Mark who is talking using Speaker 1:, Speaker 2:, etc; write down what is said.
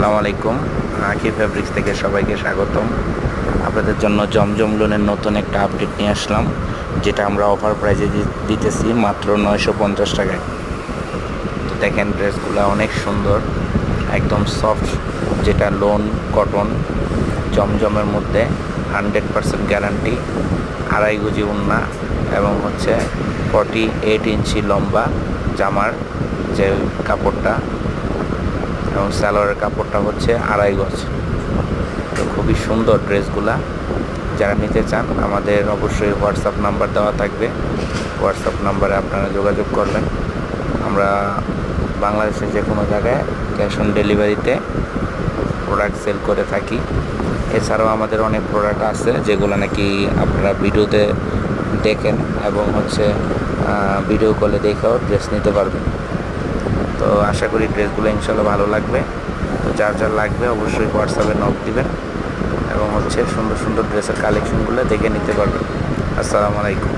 Speaker 1: আসসালামু আলাইকুম। আকি ফেব্রিক্স থেকে সবাইকে স্বাগতম। আপনাদের জন্য জমজম লোনের নতুন একটা আপডেট নিয়ে আসলাম, যেটা আমরা অফার প্রাইজে দিতেছি মাত্র 950 টাকায়। তো দেখেন, ড্রেসগুলো অনেক সুন্দর, একদম সফট, যেটা লোন কটন জমজমের মধ্যে 100% গ্যারান্টি। 2.5 গজি ওড়না এবং 48 ইঞ্চি লম্বা জামার যে কাপড়টা, এবং সালোয়ারের কাপড়টা 2.5 গজ। তো খুবই সুন্দর ড্রেসগুলা। যারা নিতে চান আমাদের অবশ্যই হোয়াটসঅ্যাপ নাম্বার দেওয়া থাকবে, হোয়াটসঅ্যাপ নাম্বারে আপনারা যোগাযোগ করবেন। আমরা বাংলাদেশের যে কোনো জায়গায় ক্যাশ অন ডেলিভারিতে প্রোডাক্ট সেল করে থাকি। এছাড়াও আমাদের অনেক প্রোডাক্ট আছে যেগুলো নাকি আপনারা ভিডিওতে দেখেন এবং ভিডিও কলে দেখেও ড্রেস নিতে পারবেন। তো আশা করি ড্রেসগুলো ইনশাল্লাহ ভালো লাগবে। তো যার যার লাগবে অবশ্যই হোয়াটসঅ্যাপে নক দিবেন এবং সুন্দর সুন্দর ড্রেসের কালেকশনগুলো দেখে নিতে পারবেন। আসসালামু আলাইকুম।